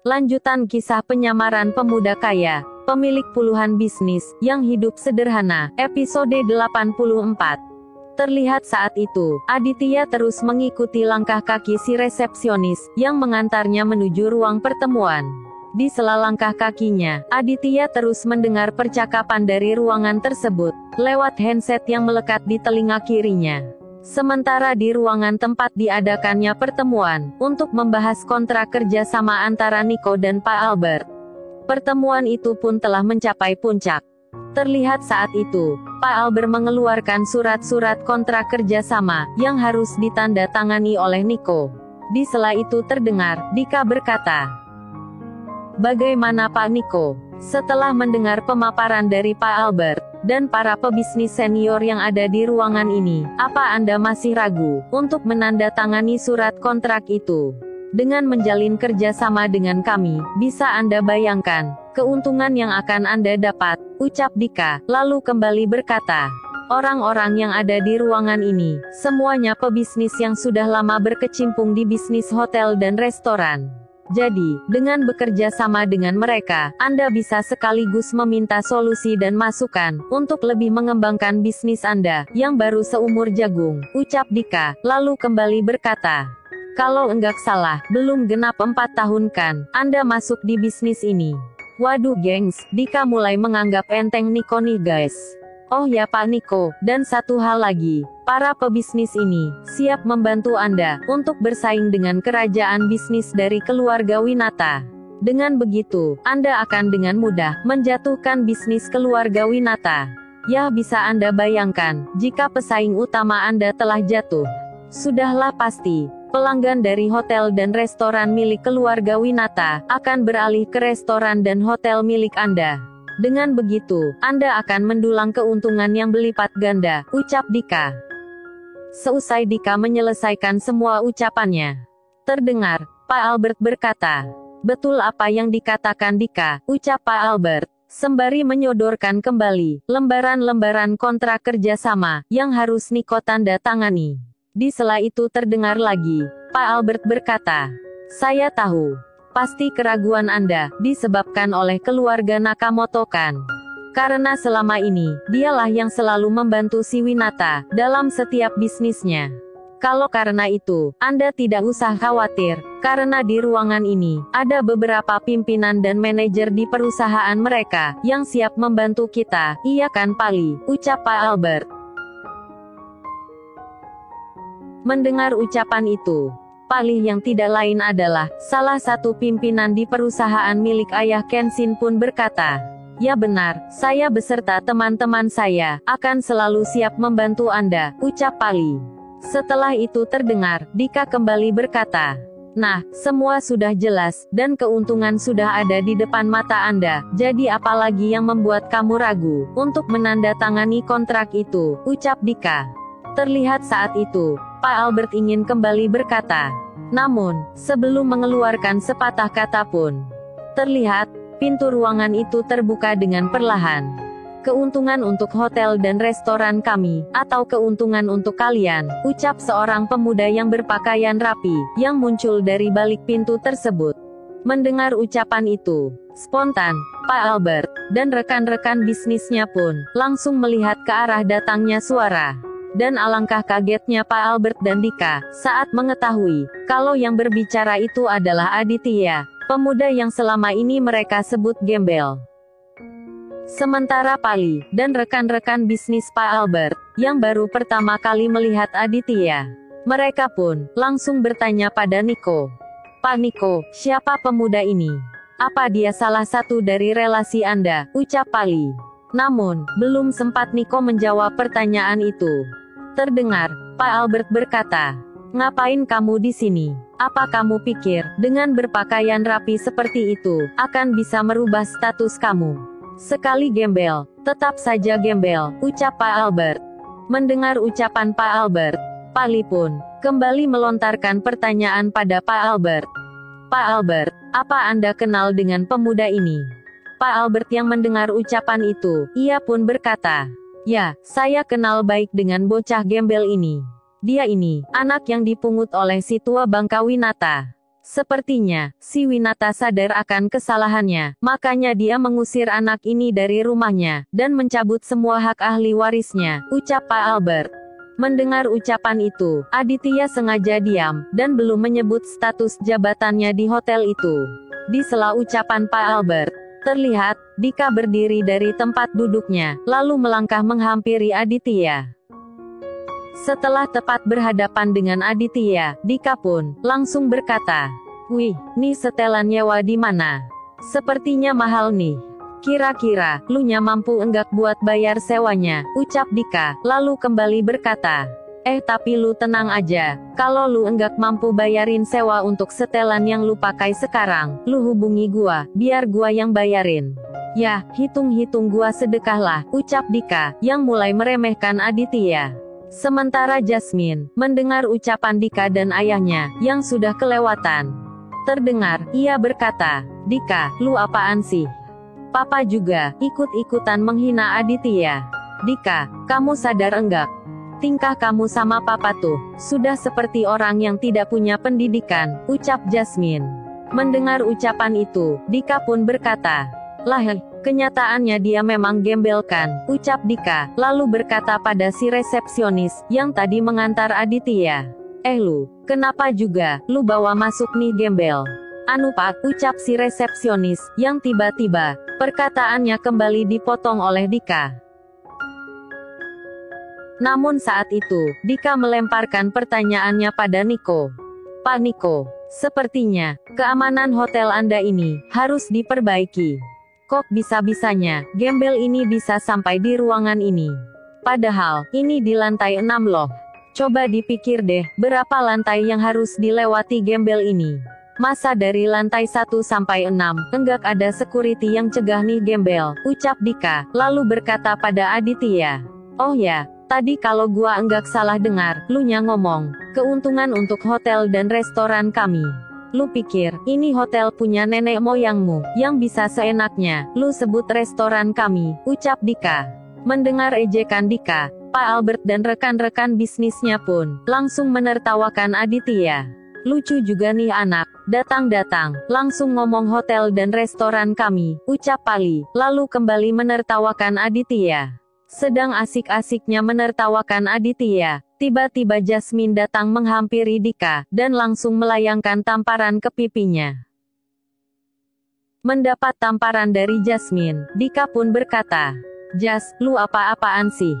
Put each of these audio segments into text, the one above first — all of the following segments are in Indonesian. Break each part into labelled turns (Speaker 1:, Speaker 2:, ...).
Speaker 1: Lanjutan kisah penyamaran pemuda kaya, pemilik puluhan bisnis, yang hidup sederhana, episode 84. Terlihat saat itu, Aditya terus mengikuti langkah kaki si resepsionis, yang mengantarnya menuju ruang pertemuan. Di sela langkah kakinya, Aditya terus mendengar percakapan dari ruangan tersebut, lewat handset yang melekat di telinga kirinya. Sementara di ruangan tempat diadakannya pertemuan, untuk membahas kontrak kerja sama antara Nico dan Pak Albert. Pertemuan itu pun telah mencapai puncak. Terlihat saat itu, Pak Albert mengeluarkan surat-surat kontrak kerja sama, yang harus ditandatangani oleh Nico. Di sela itu terdengar, Dika berkata, "Bagaimana Pak Nico?" Setelah mendengar pemaparan dari Pak Albert, dan para pebisnis senior yang ada di ruangan ini, apa Anda masih ragu, untuk menandatangani surat kontrak itu? Dengan menjalin kerjasama dengan kami, bisa Anda bayangkan, keuntungan yang akan Anda dapat, ucap Dika, lalu kembali berkata, orang-orang yang ada di ruangan ini, semuanya pebisnis yang sudah lama berkecimpung di bisnis hotel dan restoran. Jadi, dengan bekerja sama dengan mereka, Anda bisa sekaligus meminta solusi dan masukan, untuk lebih mengembangkan bisnis Anda, yang baru seumur jagung, ucap Dika, lalu kembali berkata, kalau enggak salah, belum genap 4 tahun kan, Anda masuk di bisnis ini. Waduh gengs, Dika mulai menganggap enteng Nico nih guys. Oh ya Pak Nico, dan satu hal lagi, para pebisnis ini, siap membantu Anda, untuk bersaing dengan kerajaan bisnis dari keluarga Winata. Dengan begitu, Anda akan dengan mudah, menjatuhkan bisnis keluarga Winata. Ya bisa Anda bayangkan, jika pesaing utama Anda telah jatuh. Sudahlah pasti, pelanggan dari hotel dan restoran milik keluarga Winata, akan beralih ke restoran dan hotel milik Anda. Dengan begitu, Anda akan mendulang keuntungan yang berlipat ganda, ucap Dika. Seusai Dika menyelesaikan semua ucapannya, terdengar, Pak Albert berkata, betul apa yang dikatakan Dika, ucap Pak Albert, sembari menyodorkan kembali, lembaran-lembaran kontrak kerjasama, yang harus Nico tanda tangani. Di sela itu terdengar lagi, Pak Albert berkata, saya tahu. Pasti keraguan Anda, disebabkan oleh keluarga Nakamoto kan? Karena selama ini, dialah yang selalu membantu si Winata, dalam setiap bisnisnya. Kalau karena itu, Anda tidak usah khawatir, karena di ruangan ini, ada beberapa pimpinan dan manajer di perusahaan mereka, yang siap membantu kita, iya kan Pali, ucap Pak Albert. Mendengar ucapan itu, Pali yang tidak lain adalah salah satu pimpinan di perusahaan milik ayah Kenshin pun berkata, ya benar, saya beserta teman-teman saya, akan selalu siap membantu Anda, ucap Pali. Setelah itu terdengar, Dika kembali berkata, nah, semua sudah jelas, dan keuntungan sudah ada di depan mata Anda, jadi apalagi yang membuat kamu ragu, untuk menandatangani kontrak itu, ucap Dika. Terlihat saat itu, Pak Albert ingin kembali berkata. Namun, sebelum mengeluarkan sepatah kata pun, terlihat, pintu ruangan itu terbuka dengan perlahan. Keuntungan untuk hotel dan restoran kami, atau keuntungan untuk kalian, ucap seorang pemuda yang berpakaian rapi, yang muncul dari balik pintu tersebut. Mendengar ucapan itu, spontan, Pak Albert, dan rekan-rekan bisnisnya pun, langsung melihat ke arah datangnya suara. Dan alangkah kagetnya Pak Albert dan Dika, saat mengetahui, kalau yang berbicara itu adalah Aditya, pemuda yang selama ini mereka sebut gembel. Sementara Pali, dan rekan-rekan bisnis Pak Albert, yang baru pertama kali melihat Aditya, mereka pun, langsung bertanya pada Nico. Pak Nico, siapa pemuda ini? Apa dia salah satu dari relasi Anda, ucap Pali. Namun, belum sempat Nico menjawab pertanyaan itu. Terdengar, Pak Albert berkata, ngapain kamu di sini? Apa kamu pikir, dengan berpakaian rapi seperti itu, akan bisa merubah status kamu? Sekali gembel, tetap saja gembel, ucap Pak Albert. Mendengar ucapan Pak Albert, Pali pun, kembali melontarkan pertanyaan pada Pak Albert. Pak Albert, apa Anda kenal dengan pemuda ini? Pak Albert yang mendengar ucapan itu, ia pun berkata, ya, saya kenal baik dengan bocah gembel ini. Dia ini, anak yang dipungut oleh si tua Bangka Winata. Sepertinya, si Winata sadar akan kesalahannya, makanya dia mengusir anak ini dari rumahnya, dan mencabut semua hak ahli warisnya, ucap Pak Albert. Mendengar ucapan itu, Aditya sengaja diam, dan belum menyebut status jabatannya di hotel itu. Di sela ucapan Pak Albert, terlihat, Dika berdiri dari tempat duduknya, lalu melangkah menghampiri Aditya. Setelah tepat berhadapan dengan Aditya, Dika pun langsung berkata, "Wih, nih setelan nyewa di mana? Sepertinya mahal nih. Kira-kira, lu nya mampu enggak buat bayar sewanya?" ucap Dika, lalu kembali berkata, Tapi lu tenang aja, kalau lu enggak mampu bayarin sewa untuk setelan yang lu pakai sekarang, lu hubungi gua, biar gua yang bayarin." "Ya, hitung-hitung gua sedekahlah," ucap Dika, yang mulai meremehkan Aditya. Sementara Jasmine, mendengar ucapan Dika dan ayahnya, yang sudah kelewatan. Terdengar, ia berkata, "Dika, lu apaan sih? Papa juga, ikut-ikutan menghina Aditya. Dika, kamu sadar enggak? Tingkah kamu sama papa tuh, sudah seperti orang yang tidak punya pendidikan," ucap Jasmine. Mendengar ucapan itu, Dika pun berkata, "Lah, kenyataannya dia memang gembel kan," ucap Dika, lalu berkata pada si resepsionis, yang tadi mengantar Aditya. Lu, kenapa juga, lu bawa masuk nih gembel?" "Anu Pak," ucap si resepsionis, yang tiba-tiba, perkataannya kembali dipotong oleh Dika. Namun saat itu, Dika melemparkan pertanyaannya pada Niko. "Pak Niko, sepertinya, keamanan hotel Anda ini, harus diperbaiki. Kok bisa-bisanya, gembel ini bisa sampai di ruangan ini? Padahal, ini di lantai 6 loh. Coba dipikir deh, berapa lantai yang harus dilewati gembel ini? Masa dari lantai 1 sampai 6, enggak ada security yang cegah nih gembel," ucap Dika, lalu berkata pada Aditya. "Oh ya, tadi kalau gua enggak salah dengar, lu nya ngomong, keuntungan untuk hotel dan restoran kami. Lu pikir, ini hotel punya nenek moyangmu, yang bisa seenaknya, lu sebut restoran kami," ucap Dika. Mendengar ejekan Dika, Pak Albert dan rekan-rekan bisnisnya pun, langsung menertawakan Aditya. "Lucu juga nih anak, datang-datang, langsung ngomong hotel dan restoran kami," ucap Pali, lalu kembali menertawakan Aditya. Sedang asik-asiknya menertawakan Aditya, tiba-tiba Jasmine datang menghampiri Dika, dan langsung melayangkan tamparan ke pipinya. Mendapat tamparan dari Jasmine, Dika pun berkata, "Jas, lu apa-apaan sih?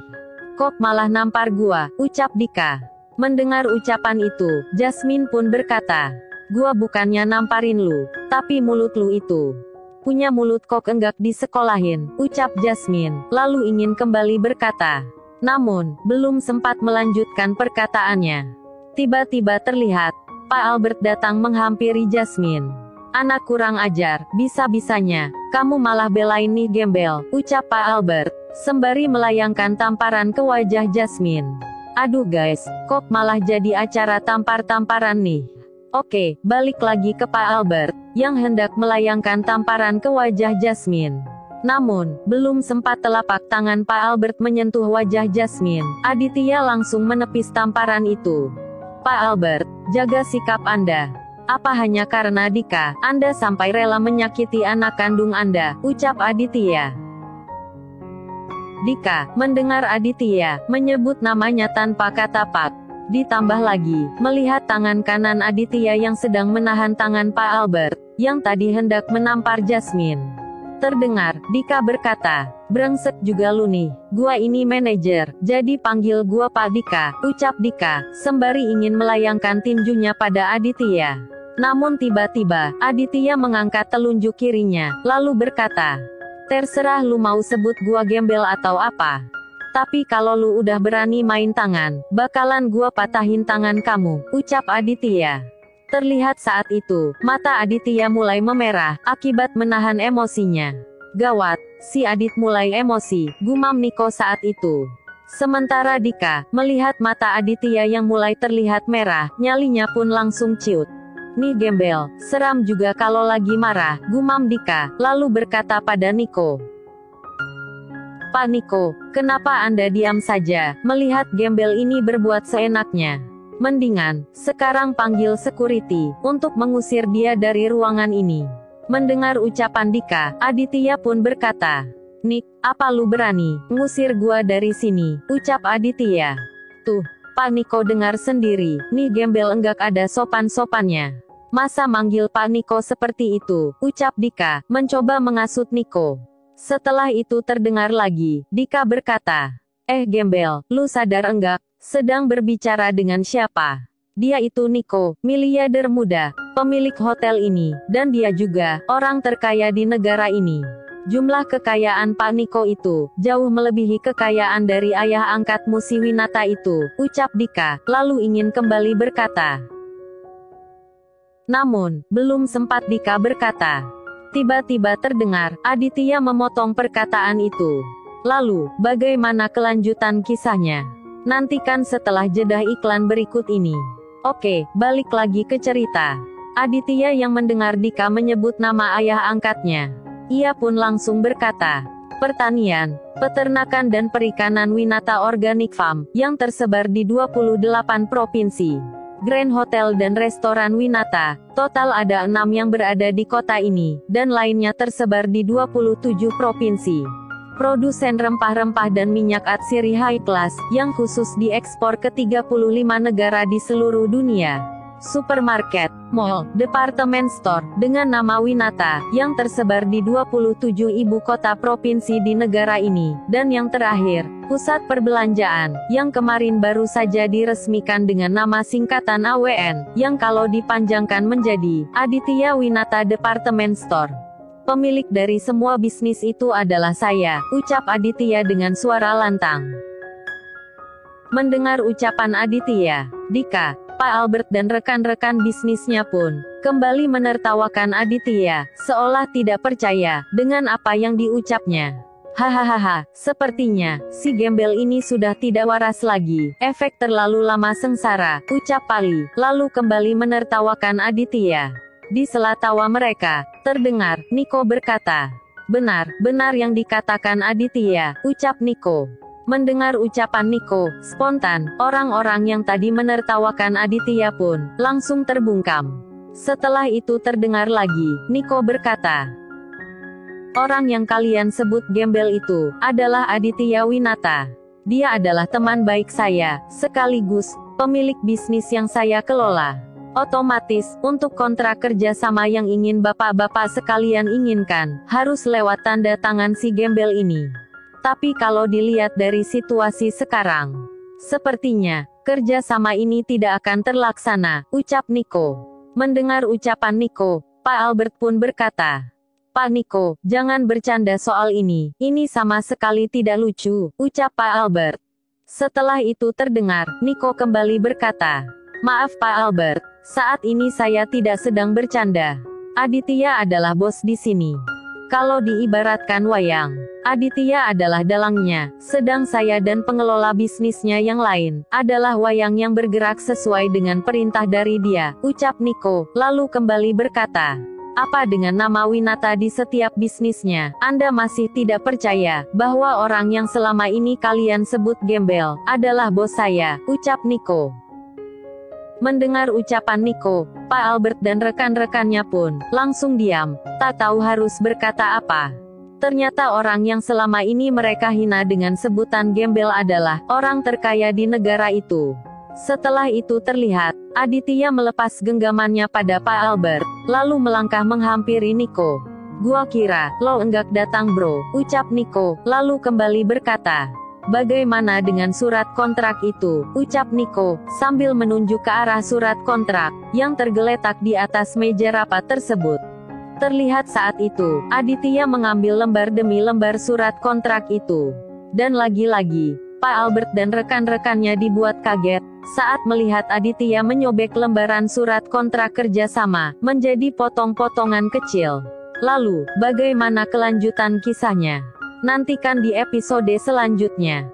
Speaker 1: Kok malah nampar gua?" ucap Dika. Mendengar ucapan itu, Jasmine pun berkata, "Gua bukannya namparin lu, tapi mulut lu itu. Punya mulut kok enggak disekolahin," ucap Jasmine, lalu ingin kembali berkata. Namun, belum sempat melanjutkan perkataannya. Tiba-tiba terlihat, Pak Albert datang menghampiri Jasmine. "Anak kurang ajar, bisa-bisanya, kamu malah belain nih gembel," ucap Pak Albert, sembari melayangkan tamparan ke wajah Jasmine. "Aduh guys, kok malah jadi acara tampar-tamparan nih?" Oke, balik lagi ke Pak Albert, yang hendak melayangkan tamparan ke wajah Jasmine. Namun, belum sempat telapak tangan Pak Albert menyentuh wajah Jasmine, Aditya langsung menepis tamparan itu. "Pak Albert, jaga sikap Anda. Apa hanya karena Dika, Anda sampai rela menyakiti anak kandung Anda?" ucap Aditya. Dika, mendengar Aditya menyebut namanya tanpa kata Pak. Ditambah lagi, melihat tangan kanan Aditya yang sedang menahan tangan Pak Albert, yang tadi hendak menampar Jasmine. Terdengar, Dika berkata, "Brengsek juga lu nih, gua ini manajer, jadi panggil gua Pak Dika," ucap Dika, sembari ingin melayangkan tinjunya pada Aditya. Namun tiba-tiba, Aditya mengangkat telunjuk kirinya, lalu berkata, "Terserah lu mau sebut gua gembel atau apa. Tapi kalau lu udah berani main tangan, bakalan gua patahin tangan kamu," ucap Aditya. Terlihat saat itu, mata Aditya mulai memerah, akibat menahan emosinya. "Gawat, si Adit mulai emosi," gumam Niko saat itu. Sementara Dika, melihat mata Aditya yang mulai terlihat merah, nyalinya pun langsung ciut. "Nih gembel, seram juga kalau lagi marah," gumam Dika, lalu berkata pada Niko. "Pak Niko, kenapa Anda diam saja, melihat gembel ini berbuat seenaknya? Mendingan, sekarang panggil security, untuk mengusir dia dari ruangan ini. Mendengar ucapan Dika, Aditya pun berkata, "Nick, apa lu berani ngusir gua dari sini?" ucap Aditya. "Tuh, Pak Niko dengar sendiri, nih gembel enggak ada sopan-sopannya. Masa manggil Pak Niko seperti itu?" ucap Dika, mencoba mengasut Niko. Setelah itu terdengar lagi, Dika berkata, "Gembel, lu sadar enggak? Sedang berbicara dengan siapa? Dia itu Niko, miliarder muda, pemilik hotel ini, dan dia juga orang terkaya di negara ini. Jumlah kekayaan Pak Niko itu jauh melebihi kekayaan dari ayah angkatmu si Winata itu," ucap Dika, lalu ingin kembali berkata. Namun, belum sempat Dika berkata, tiba-tiba terdengar Aditya memotong perkataan itu. Lalu, bagaimana kelanjutan kisahnya? Nantikan setelah jeda iklan berikut ini. Oke, balik lagi ke cerita. Aditya yang mendengar Dika menyebut nama ayah angkatnya. Ia pun langsung berkata, "Pertanian, peternakan dan perikanan Winata Organic Farm, yang tersebar di 28 provinsi. Grand Hotel dan restoran Winata, total ada 6 yang berada di kota ini, dan lainnya tersebar di 27 provinsi. Produsen rempah-rempah dan minyak atsiri high class, yang khusus diekspor ke 35 negara di seluruh dunia. Supermarket, mall, department store, dengan nama Winata, yang tersebar di 27 ibu kota provinsi di negara ini. Dan yang terakhir, pusat perbelanjaan, yang kemarin baru saja diresmikan dengan nama singkatan AWN, yang kalau dipanjangkan menjadi Aditya Winata Department Store. Pemilik dari semua bisnis itu adalah saya," ucap Aditya dengan suara lantang. Mendengar ucapan Aditya, Dika, Pak Albert dan rekan-rekan bisnisnya pun kembali menertawakan Aditya, seolah tidak percaya dengan apa yang diucapnya. "Hahaha, sepertinya si gembel ini sudah tidak waras lagi. Efek terlalu lama sengsara," ucap Pali, lalu kembali menertawakan Aditya. Di sela tawa mereka, terdengar Niko berkata, "Benar, benar yang dikatakan Aditya," ucap Niko. Mendengar ucapan Niko, spontan, orang-orang yang tadi menertawakan Aditya pun langsung terbungkam. Setelah itu terdengar lagi, Niko berkata, "Orang yang kalian sebut gembel itu adalah Aditya Winata. Dia adalah teman baik saya, sekaligus pemilik bisnis yang saya kelola. Otomatis, untuk kontrak kerja sama yang ingin bapak-bapak sekalian inginkan, harus lewat tanda tangan si gembel ini. Tapi kalau dilihat dari situasi sekarang, sepertinya, kerja sama ini tidak akan terlaksana," ucap Niko. Mendengar ucapan Niko, Pak Albert pun berkata, "Pak Niko, jangan bercanda soal ini sama sekali tidak lucu," ucap Pak Albert. Setelah itu terdengar, Niko kembali berkata, "Maaf Pak Albert, saat ini saya tidak sedang bercanda. Aditya adalah bos di sini. Kalau diibaratkan wayang, Aditya adalah dalangnya, sedang saya dan pengelola bisnisnya yang lain, adalah wayang yang bergerak sesuai dengan perintah dari dia," ucap Niko, lalu kembali berkata, "Apa dengan nama Winata di setiap bisnisnya, Anda masih tidak percaya, bahwa orang yang selama ini kalian sebut gembel, adalah bos saya," ucap Niko. Mendengar ucapan Niko, Pak Albert dan rekan-rekannya pun langsung diam, tak tahu harus berkata apa. Ternyata orang yang selama ini mereka hina dengan sebutan gembel adalah orang terkaya di negara itu. Setelah itu terlihat, Aditya melepas genggamannya pada Pak Albert, lalu melangkah menghampiri Niko. "Gua kira lo enggak datang bro," ucap Niko, lalu kembali berkata, "Bagaimana dengan surat kontrak itu?" ucap Niko, sambil menunjuk ke arah surat kontrak, yang tergeletak di atas meja rapat tersebut. Terlihat saat itu, Aditya mengambil lembar demi lembar surat kontrak itu. Dan lagi-lagi, Pak Albert dan rekan-rekannya dibuat kaget, saat melihat Aditya menyobek lembaran surat kontrak kerjasama, menjadi potong-potongan kecil. Lalu, bagaimana kelanjutan kisahnya? Nantikan di episode selanjutnya.